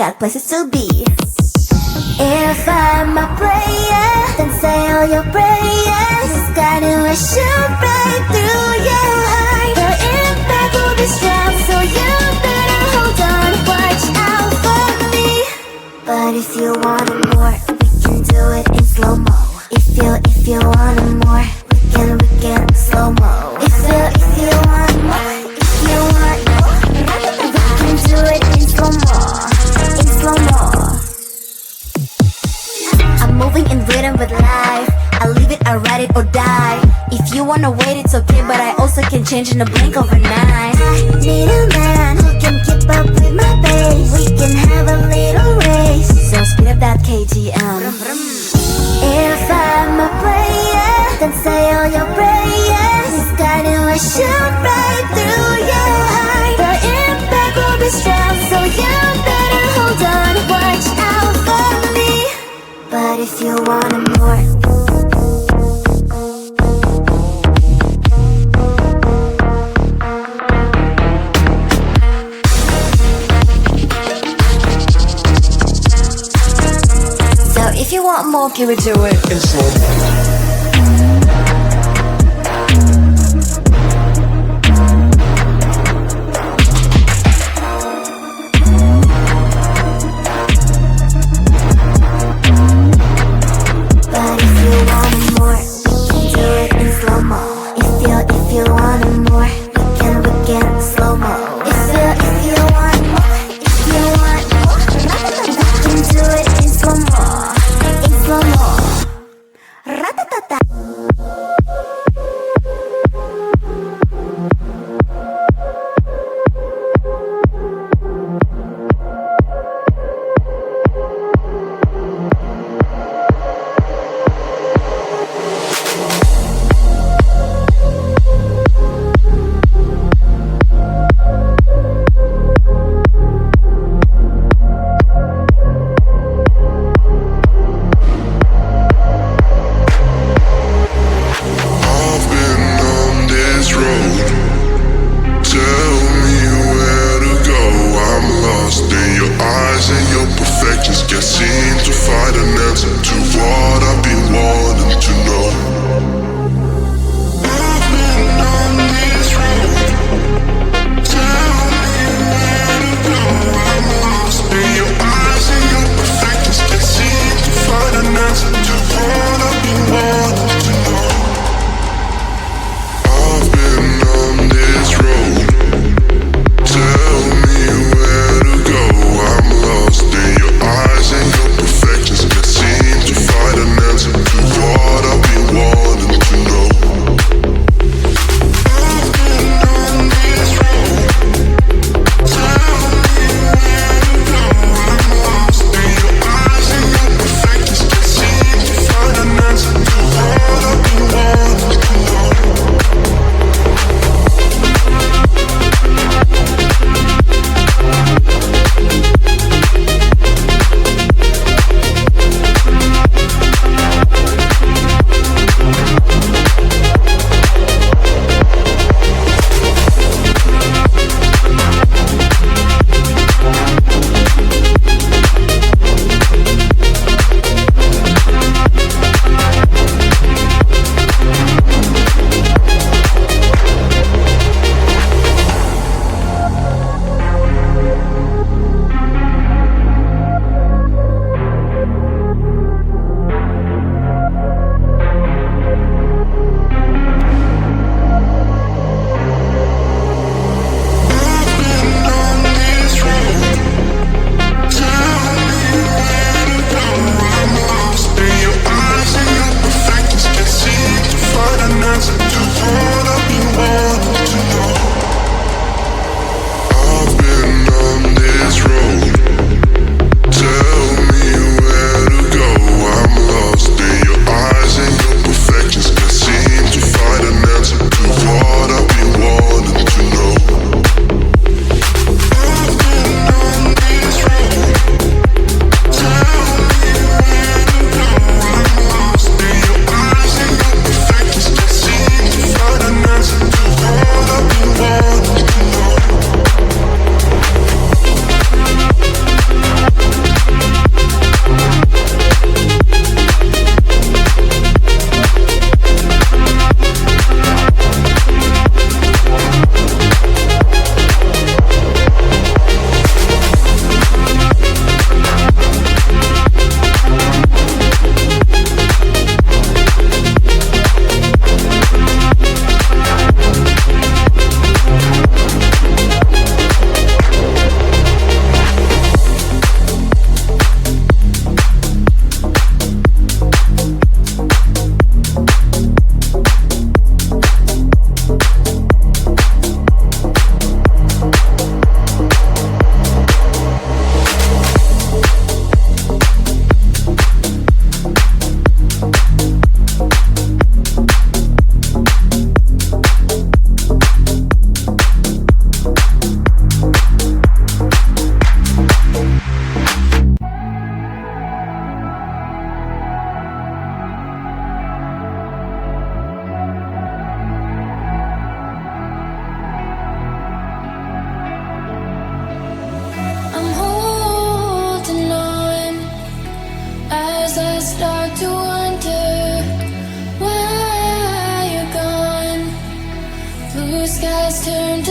got places to be. If I'm a player, then say all your prayers. It's gonna shoot right through your heart. The impact will be strong, so you better hold on. Watch out for me. But if you want more, we can do it in slow-mo. If you want more, we can slow-mo. If you want more, we can do it in slow-mo. In slow-mo. I'm moving in rhythm with life. I leave it, I ride it or die. If you wanna wait, it's okay, but I also can change in a blink overnight. I need a man who can keep up with my pace. We can have a little race, so speed up that KTM. If I'm a player, then say all your prayers. It's gonna shoot right through your heart. The impact will be strong, so you better hold on. Watch out for me. But if you want more, so if you want more, can we do it in slow-mo?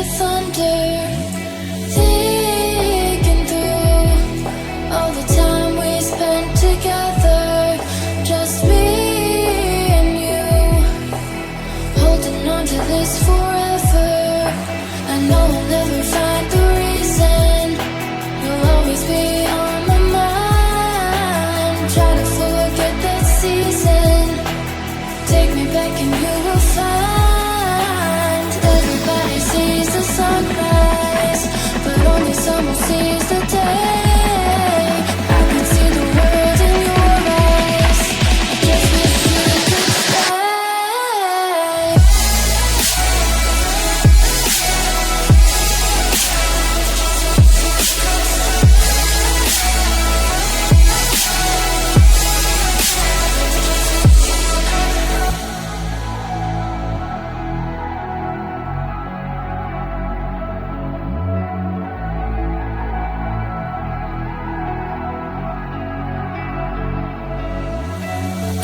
the thunder, thinking through all the time we spent together, just me and you, holding on to this forever. I know I'll never find the reason, you'll always be on my mind. Try to forget that season, take me back and you will find. Everybody sees the sunrise, but only someone sees the day. I can see the world in your eyes, I just wish you could stay.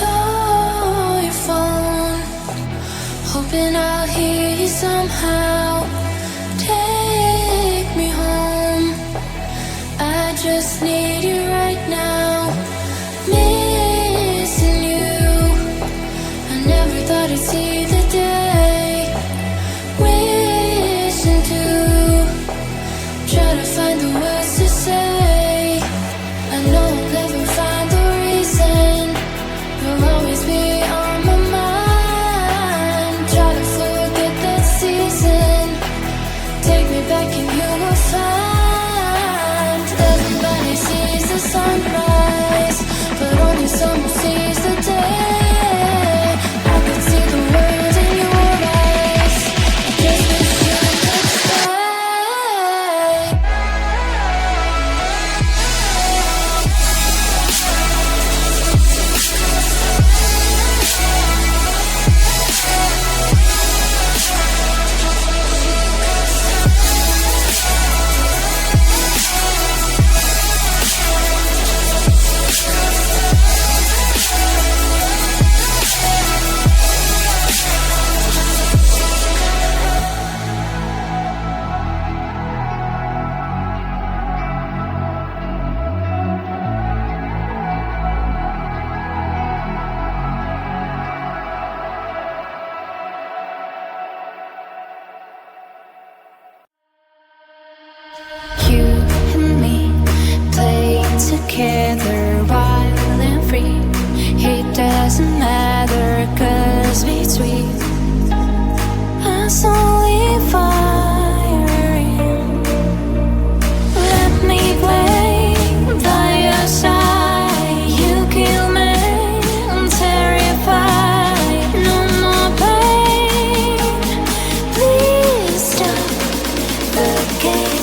Oh, your phone, hoping I'll hear you somehow. Take me home, I just need you right now. Missing you, I never thought I'd see the day. Wishing to try to find the words to say. I know I'll never find the reason, you'll always be on my mind. Try to forget that season, take me back and you will find. Everybody sees the sunrise, but only someone sees the day. I can see the world in your eyes, I just wish you could stay. You and me play together wild and free. It doesn't matter, 'cause between us only firing. Let me play by your side, you kill me, I'm terrified. No more pain, please stop the game.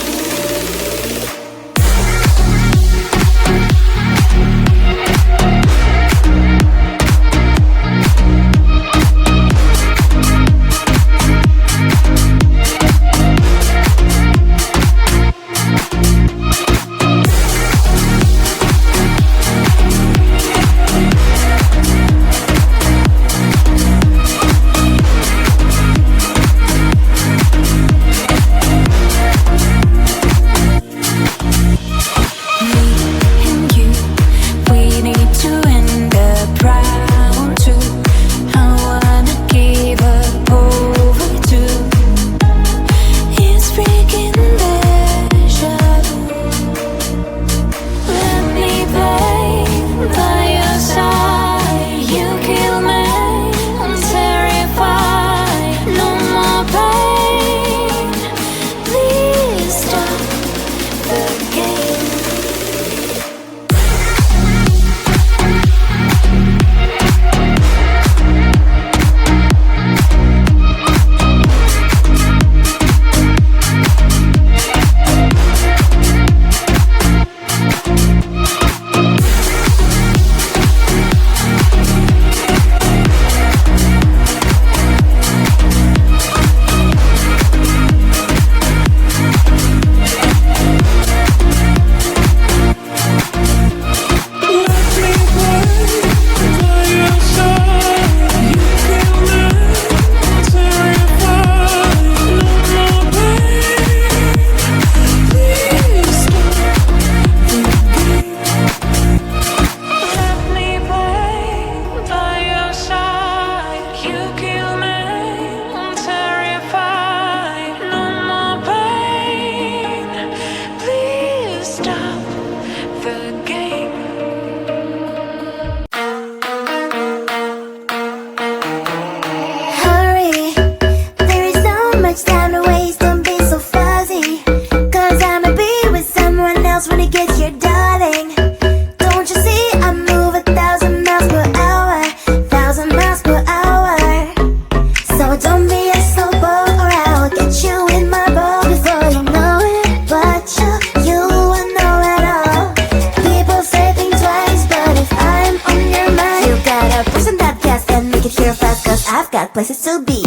choices to be.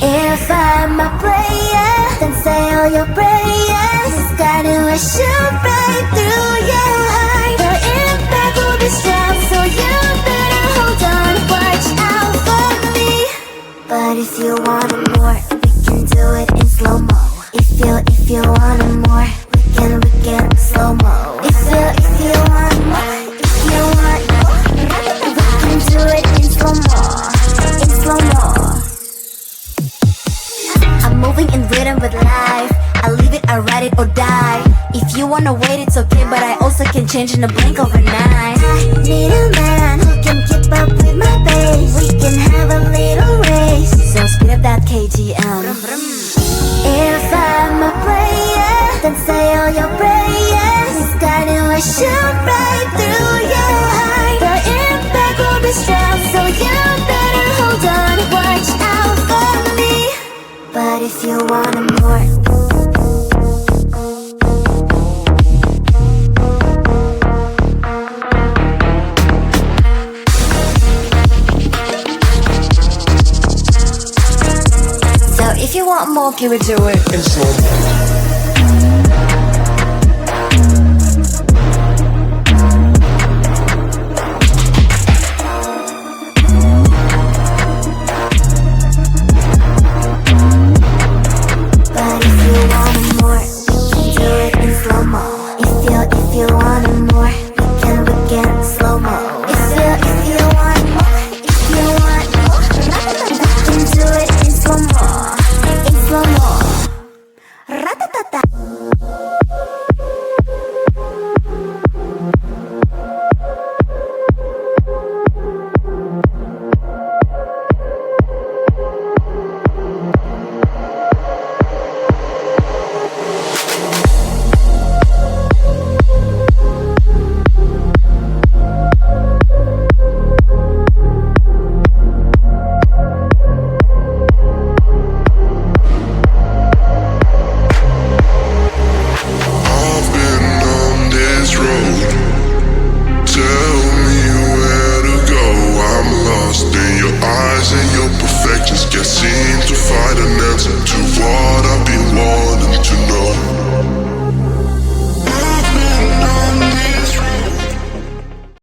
If I'm a player, then say all your prayers. It's gonna shoot right through your heart. The impact will be strong, so you better hold on. Watch out for me. But if you want it more, we can do it in slow-mo. If you want it more, we can slow-mo. If you want more, if you want more, we can do it in slow-mo. In slow-mo. I'm moving in rhythm with life. I leave it, I ride it or die. If you wanna wait, it's okay, but I also can change in a blink overnight. I need a man who can keep up with my pace. We can have a little race, so speed up that KTM. If I'm a player, then say all your prayers. It's gonna shoot right through your heart. The impact will be strong, so you better hold on. Watch out for me. But if you want it more, so if you want more, give it to it in slow-mo.